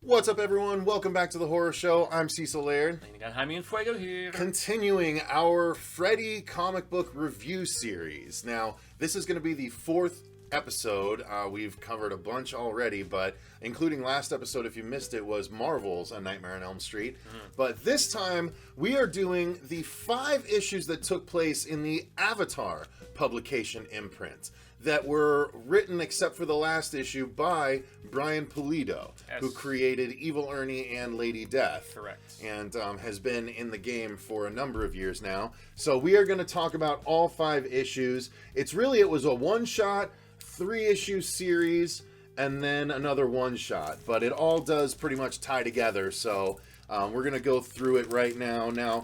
What's up, everyone? Welcome back to the Horror Show. I'm Cecil Laird. And you got Jaime and Fuego here. Continuing our Freddy comic book review series. Now, this is going to be the fourth episode. We've covered a bunch already, but including last episode, if you missed it, was Marvel's A Nightmare on Elm Street. But this time, we are doing the 5 issues that took place in the Avatar publication imprint that were written, except for the last issue, by Brian Pulido, who created Evil Ernie and Lady Death. Correct. And has been in the game for a number of years now. So we are going to talk about all 5 issues. It was a one-shot, 3-issue series, and then another one-shot. But it all does pretty much tie together, so we're going to go through it right now. Now,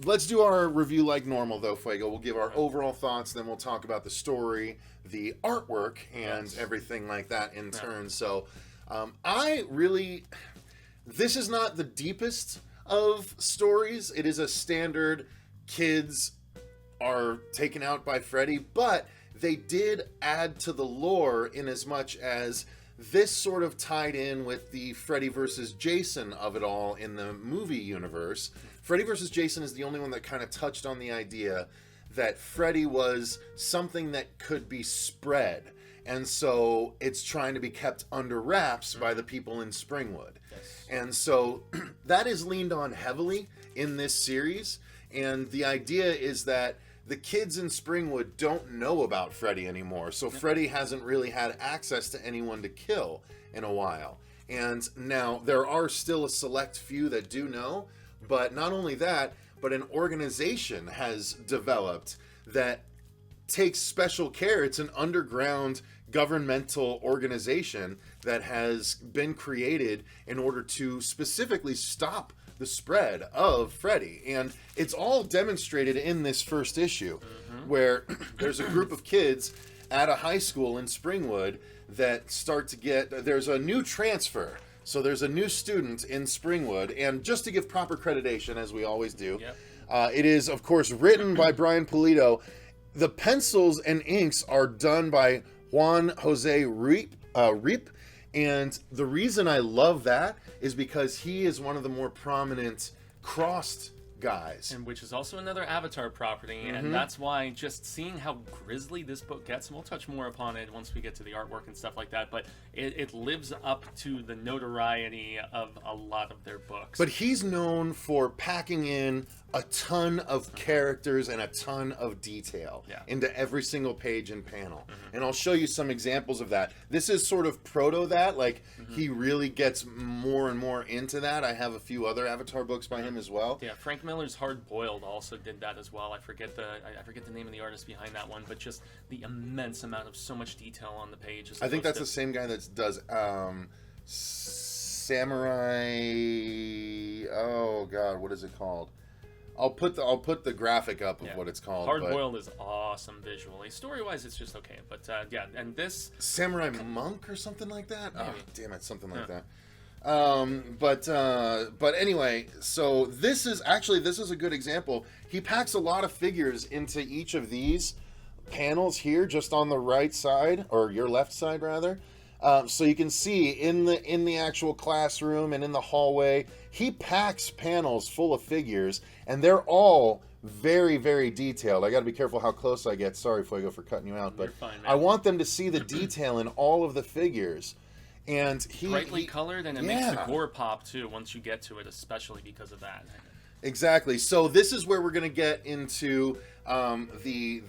let's do our review like normal, though, Fuego. We'll give our overall thoughts, then we'll talk about the story, the artwork, and everything like that in turn. So, this is not the deepest of stories. It is a standard kids are taken out by Freddy, but they did add to the lore in as much as this sort of tied in with the Freddy versus Jason of it all in the movie universe. Freddy versus Jason is the only one that kind of touched on the idea that Freddy was something that could be spread. And so it's trying to be kept under wraps by the people in Springwood. Yes. And so that is leaned on heavily in this series. And the idea is that the kids in Springwood don't know about Freddy anymore. So Freddy hasn't really had access to anyone to kill in a while. And now there are still a select few that do know. But not only that, but an organization has developed that takes special care. It's an underground governmental organization that has been created in order to specifically stop the spread of Freddy. And it's all demonstrated in this first issue, where there's a group of kids at a high school in Springwood that start to get, there's a new transfer. So there's a new student in Springwood, and just to give proper creditation, as we always do, it is, of course, written by Brian Pulido. The pencils and inks are done by Juan Jose Reap, and the reason I love that is because he is one of the more prominent crossed guys. And which is also another Avatar property, and that's why just seeing how grisly this book gets, and we'll touch more upon it once we get to the artwork and stuff like that, but it lives up to the notoriety of a lot of their books. But he's known for packing in a ton of characters and a ton of detail into every single page and panel. And I'll show you some examples of that. This is sort of proto that, like he really gets more and more into that. I have a few other Avatar books by him as well. Yeah, Frank Miller's Hard Boiled also did that as well. I forget the name of the artist behind that one, but just the immense amount of so much detail on the page. I think that's the same guy that does Samurai. Oh God, what is it called? I'll put the graphic up of what it's called. Hard Boiled is awesome visually. Story-wise, it's just okay. But and this Samurai Monk or something like that. Maybe. Oh, damn it, something like that. But anyway, so this is a good example. He packs a lot of figures into each of these panels here, just on the right side, or your left side rather. So you can see in the actual classroom and in the hallway, he packs panels full of figures, and they're all very, very detailed. I got to be careful how close I get. Sorry, Fuego, for cutting you out, but fine, I want them to see the detail in all of the figures. And he brightly colored, and it makes the gore pop too once you get to it, especially because of that. Exactly. So this is where we're going to get into the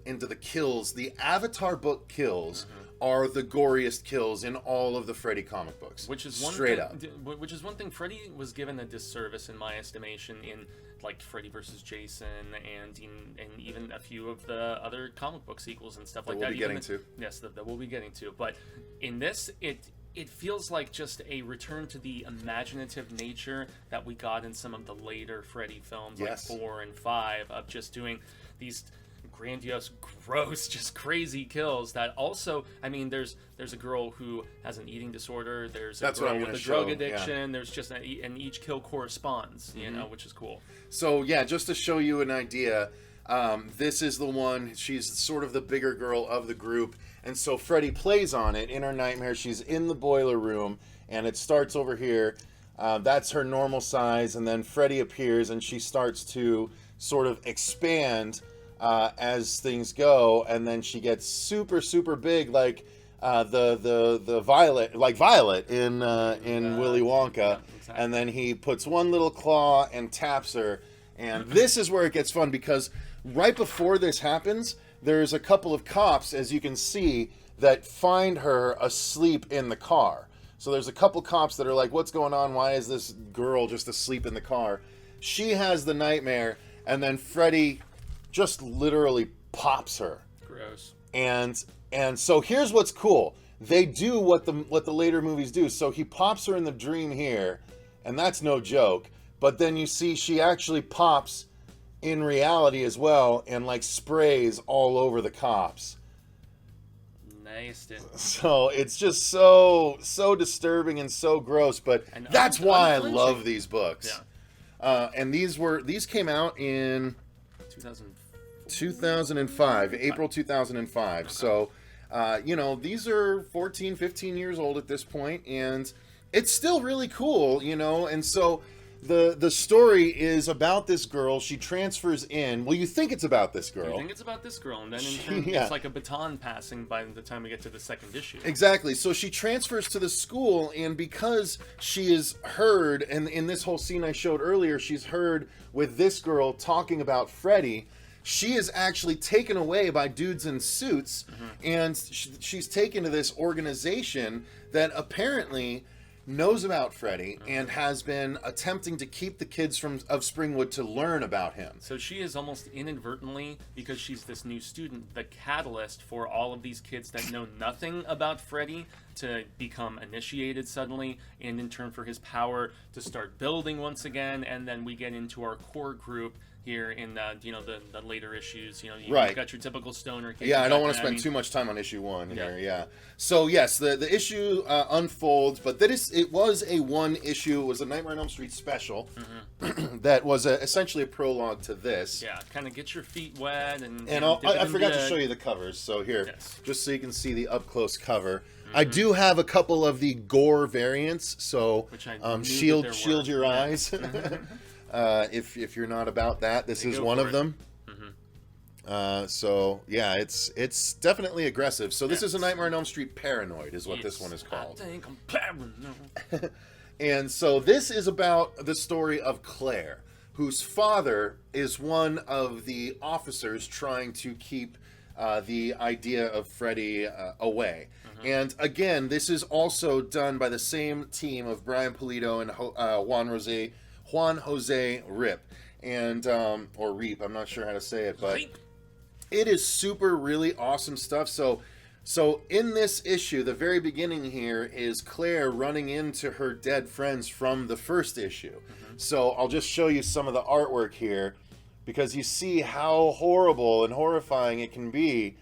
into the kills. The Avatar book kills are the goriest kills in all of the Freddy comic books. Which is one thing Freddy was given a disservice in my estimation in like Freddy versus Jason and even a few of the other comic book sequels and stuff like that. Yes, that we'll be getting to. But in this, it feels like just a return to the imaginative nature that we got in some of the later Freddy films, like 4 and 5, of just doing these grandiose, gross, just crazy kills that also, I mean, there's a girl who has an eating disorder, there's a girl with a drug addiction, there's just and each kill corresponds, you know, which is cool. So yeah, just to show you an idea, This is the one, she's sort of the bigger girl of the group. And so Freddy plays on it in her nightmare. She's in the boiler room, and it starts over here. That's her normal size, and then Freddy appears, and she starts to sort of expand as things go, and then she gets super, super big, like the Violet, like Violet in Willy Wonka. Yeah, exactly. And then he puts one little claw and taps her, and this is where it gets fun, because right before this happens, there's a couple of cops, as you can see, that find her asleep in the car. So there's a couple cops that are like, what's going on? Why is this girl just asleep in the car? She has the nightmare, and then Freddy just literally pops her. Gross. And so here's what's cool. They do what the later movies do. So he pops her in the dream here, and that's no joke. But then you see she actually pops in reality as well, and like sprays all over the cops. Nice. So it's just so disturbing and so gross, but that's why I love these books. Yeah. And these came out in 2005, April 2005. Okay. So, these are 14, 15 years old at this point, and it's still really cool, and so the story is about this girl. She transfers in. Well, you think it's about this girl. You think it's about this girl, and then in turn, it's like a baton passing by the time we get to the second issue. Exactly. So she transfers to the school, and because she is heard, and in this whole scene I showed earlier, she's heard with this girl talking about Freddy, she is actually taken away by dudes in suits, and she's taken to this organization that apparently knows about Freddy and has been attempting to keep the kids of Springwood to learn about him. So she is almost inadvertently, because she's this new student, the catalyst for all of these kids that know nothing about Freddy to become initiated suddenly, and in turn for his power to start building once again. And then we get into our core group here in the later issues. You've got your typical stoner kid. Yeah, I don't want to spend too much time on issue 1 here. Yeah. So yes, the issue unfolds, but it was a one issue. It was a Nightmare on Elm Street special that was essentially a prologue to this. Yeah, kind of get your feet wet and I forgot to show you the covers. So here, just so you can see the up close cover. I do have a couple of the gore variants, so shield your eyes. If you're not about that, this is one of them. So yeah, it's definitely aggressive. So this is a Nightmare on Elm Street Paranoid is what this one is called. I think I'm paranoid. And so this is about the story of Claire, whose father is one of the officers trying to keep the idea of Freddy away. And again, this is also done by the same team of Brian Pulido and Juan Jose Rip, and or Reap, I'm not sure how to say it, but it is super really awesome stuff. So in this issue, the very beginning here is Claire running into her dead friends from the first issue. So I'll just show you some of the artwork here, because you see how horrible and horrifying it can be.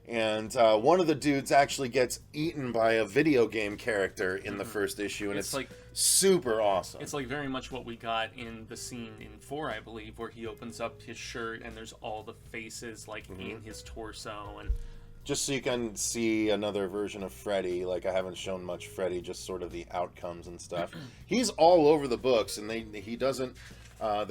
And one of the dudes actually gets eaten by a video game character in the first issue, and it's like super awesome. It's like very much what we got in the scene in 4, I believe, where he opens up his shirt and there's all the faces like in his torso. And just so you can see another version of Freddy, like I haven't shown much Freddy, just sort of the outcomes and stuff. He's all over the books, and they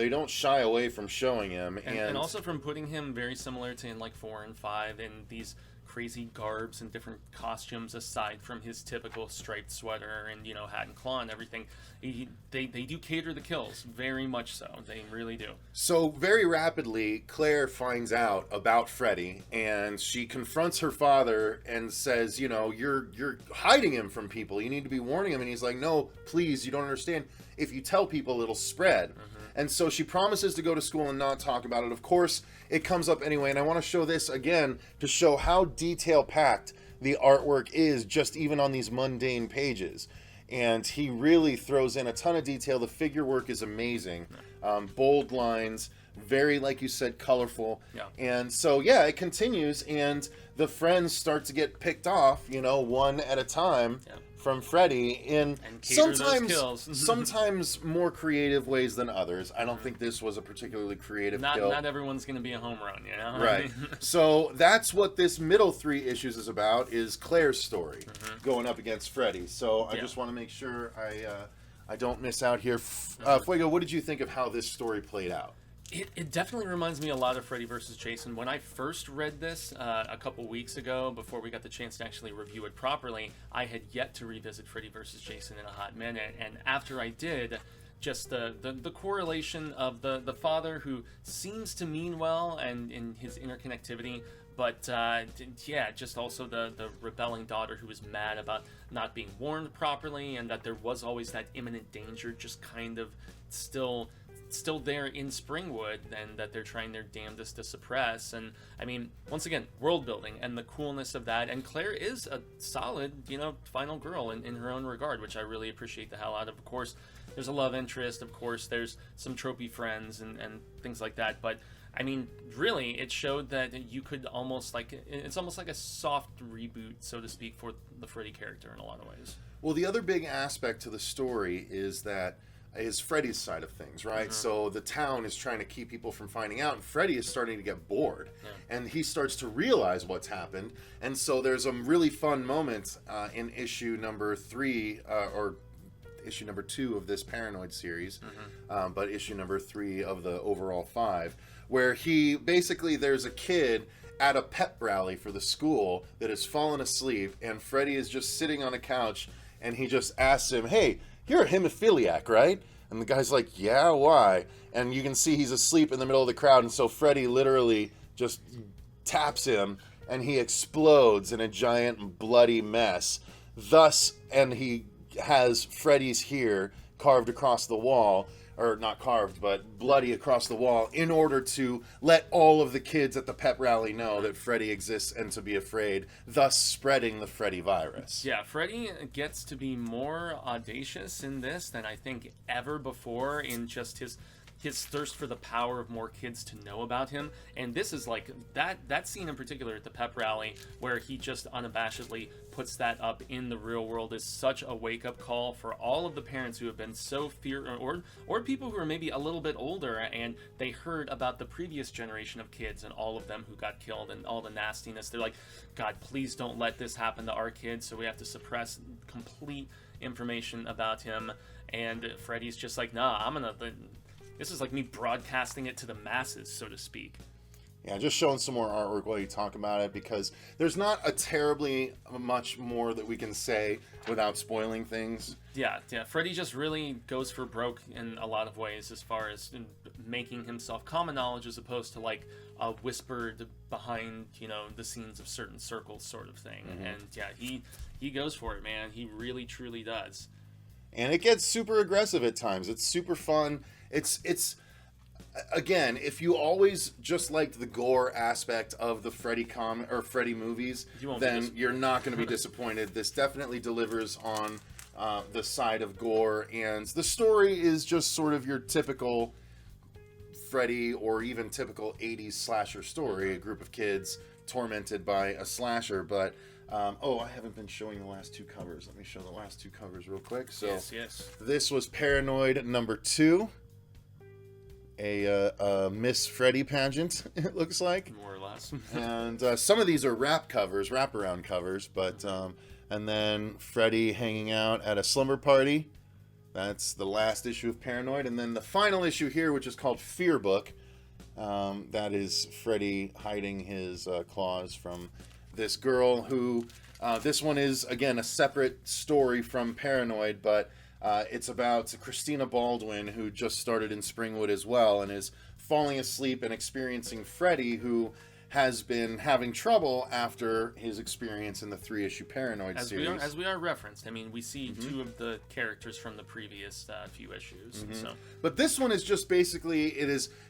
don't shy away from showing him, and also from putting him very similar to in like 4 and 5 in these crazy garbs and different costumes aside from his typical striped sweater and hat and claw and everything. They do cater the kills very much so. They really do. So very rapidly, Claire finds out about Freddy, and she confronts her father and says, you're hiding him from people. You need to be warning him. And he's like, no, please, you don't understand. If you tell people, it'll spread. And so she promises to go to school and not talk about it. Of course, it comes up anyway, and I want to show this again to show how detail-packed the artwork is, just even on these mundane pages. And he really throws in a ton of detail. The figure work is amazing. Bold lines, very, like you said, colorful. Yeah. And so, yeah, it continues, and the friends start to get picked off, one at a time. Yeah. from Freddy in kills. sometimes more creative ways than others. I don't think this was a particularly creative kill. Not everyone's going to be a home run, you know? Right. So that's what this middle 3 issues is about, is Claire's story going up against Freddy. So I just want to make sure I don't miss out here. Fuego, what did you think of how this story played out? It definitely reminds me a lot of Freddy vs. Jason. When I first read this a couple weeks ago, before we got the chance to actually review it properly, I had yet to revisit Freddy vs. Jason in a hot minute. And after I did, just the correlation of the father who seems to mean well and in his interconnectivity, but just also the rebelling daughter who was mad about not being warned properly, and that there was always that imminent danger just kind of still there in Springwood, and that they're trying their damnedest to suppress. And I mean, once again, world building and the coolness of that. And Claire is a solid, final girl in her own regard, which I really appreciate the hell out of. Of course, there's a love interest. Of course, there's some tropey friends and things like that. But I mean, really, it showed that you could it's almost like a soft reboot, so to speak, for the Freddy character in a lot of ways. Well, the other big aspect to the story is Freddy's side of things, right? So the town is trying to keep people from finding out, and Freddy is starting to get bored, and he starts to realize what's happened. And so there's a really fun moment in issue number 3, or issue number 2 of this Paranoid series, but issue number 3 of the overall 5, where there's a kid at a pep rally for the school that has fallen asleep, and Freddy is just sitting on a couch, and he just asks him, "Hey, you're a hemophiliac, right?" And the guy's like, "Yeah, why?" And you can see he's asleep in the middle of the crowd, and so Freddy literally just taps him, and he explodes in a giant bloody mess. And he has Freddy's here carved across the wall, or not carved, but bloody across the wall, in order to let all of the kids at the pep rally know that Freddy exists and to be afraid, thus spreading the Freddy virus. Yeah, Freddy gets to be more audacious in this than I think ever before, in just his thirst for the power of more kids to know about him. And this is like that scene in particular at the pep rally, where he just unabashedly puts that up in the real world, is such a wake-up call for all of the parents who have been so or people who are maybe a little bit older, and they heard about the previous generation of kids and all of them who got killed and all the nastiness. They're like, God, please don't let this happen to our kids, so we have to suppress complete information about him. And Freddy's just like, nah, this is like me broadcasting it to the masses, so to speak. Yeah, just showing some more artwork while you talk about it, because there's not a terribly much more that we can say without spoiling things. Yeah. Freddy just really goes for broke in a lot of ways, as far as making himself common knowledge, as opposed to like a whispered behind, the scenes of certain circles sort of thing. And yeah, he goes for it, man. He really, truly does. And it gets super aggressive at times. It's super fun. It's again, if you always just liked the gore aspect of the Freddy Freddy movies, then you're not going to be disappointed. This definitely delivers on the side of gore, and the story is just sort of your typical Freddy or even typical 80s slasher story, a group of kids tormented by a slasher. But I haven't been showing the last 2 covers. Let me show the last 2 covers real quick. So yes. This was Paranoid number 2. A Miss Freddy pageant, it looks like. More or less. And some of these are wraparound covers, but and then Freddy hanging out at a slumber party. That's the last issue of Paranoid. And then the final issue here, which is called Fearbook, that is Freddy hiding his claws from this girl who, this one is, again, a separate story from Paranoid, but it's about Christina Baldwin, who just started in Springwood as well, and is falling asleep and experiencing Freddy, who has been having trouble after his experience in the 3-issue Paranoid series. As we are referenced. I mean, we see 2 of the characters from the previous few issues. So. But this one is just basically,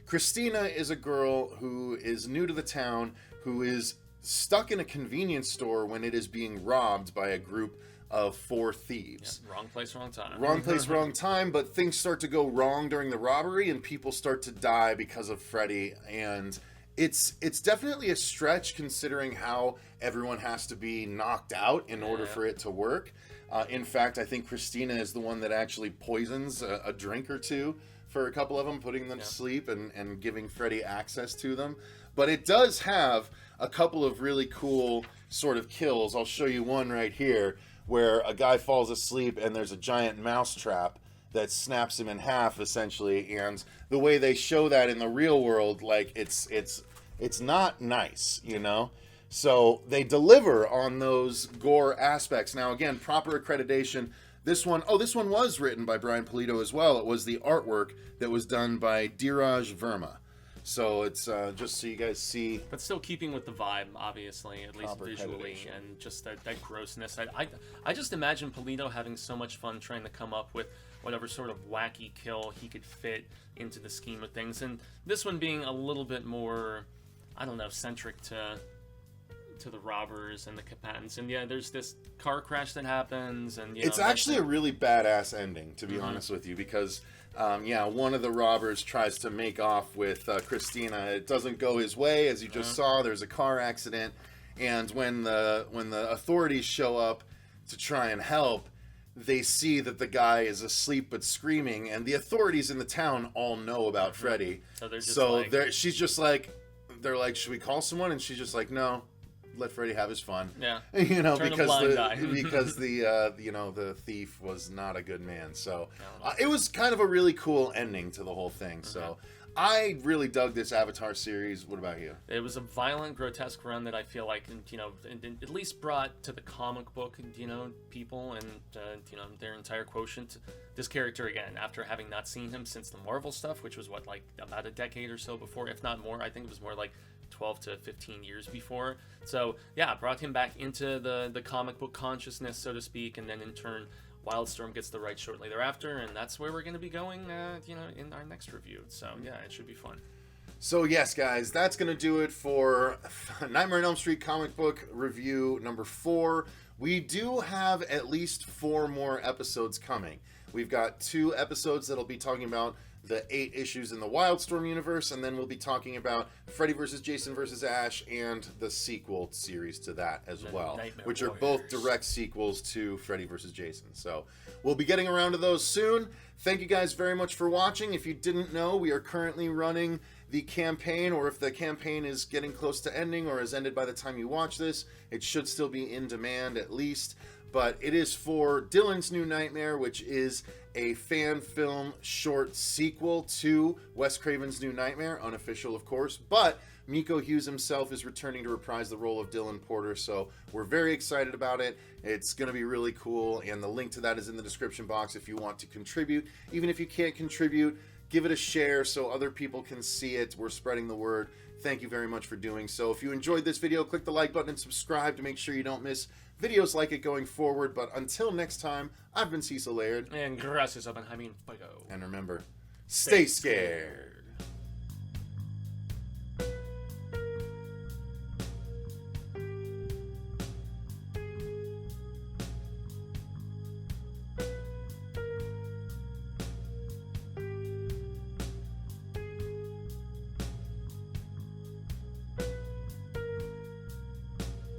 Christina is a girl who is new to the town, who is stuck in a convenience store when it is being robbed by a group of 4 thieves. Yeah, wrong place, wrong time. Wrong place, wrong time, but things start to go wrong during the robbery, and people start to die because of Freddy, and it's definitely a stretch considering how everyone has to be knocked out in order for it to work. In fact, I think Christina is the one that actually poisons a drink or two for a couple of them, putting them to sleep and giving Freddy access to them. But it does have a couple of really cool sort of kills. I'll show you one right here where a guy falls asleep and there's a giant mouse trap that snaps him in half, essentially. And the way they show that in the real world, like, it's not nice, you know? So they deliver on those gore aspects. Now, again, proper accreditation. This one was written by Brian Pulido as well. It was the artwork that was done by Dheeraj Verma. So it's just so you guys see. But still keeping with the vibe, obviously, at least visually, and just that grossness. I just imagine Pulido having so much fun trying to come up with whatever sort of wacky kill he could fit into the scheme of things. And this one being a little bit more, I don't know, centric to the robbers and the combatants. And yeah, there's this car crash that happens, and it's actually a really badass ending, to be honest with you, because one of the robbers tries to make off with Christina. It doesn't go his way, as you just saw. There's a car accident, and when the authorities show up to try and help, they see that the guy is asleep but screaming, and the authorities in the town all know about Freddy. She's just like, they're like, should we call someone? And she's just like, no, let Freddy have his fun. Yeah. You know, because the thief was not a good man. So it was kind of a really cool ending to the whole thing. So I really dug this Avatar series. What about you? It was a violent, grotesque run that I feel like, at least brought to the comic book, people and, their entire quotient. This character, again, after having not seen him since the Marvel stuff, which was about a decade or so before, if not more. I think it was more like 12 to 15 years before. So yeah, brought him back into the comic book consciousness, so to speak, and then in turn Wildstorm gets the right shortly thereafter, and that's where we're going to be going in our next review. So yeah, it should be fun. So yes, guys, that's going to do it for Nightmare on Elm Street comic book review number 4. We do have at least 4 more episodes coming. We've got 2 episodes that'll be talking about the 8 issues in the Wildstorm universe, and then we'll be talking about Freddy vs. Jason vs. Ash and the sequel series to that as well, which are both direct sequels to Freddy vs. Jason. So we'll be getting around to those soon. Thank you guys very much for watching. If you didn't know, we are currently running the campaign, or if the campaign is getting close to ending or has ended by the time you watch this, it should still be in demand at least. But it is for Dylan's New Nightmare, which is a fan film short sequel to Wes Craven's New Nightmare, unofficial of course, but Miko Hughes himself is returning to reprise the role of Dylan Porter, so we're very excited about it. It's going to be really cool, and the link to that is in the description box if you want to contribute. Even if you can't contribute, give it a share so other people can see it. We're spreading the word. Thank you very much for doing so. If you enjoyed this video, click the like button and subscribe to make sure you don't miss videos like it going forward. But until next time, I've been Cecil Laird. And gracias, Jaime. And remember, stay scared.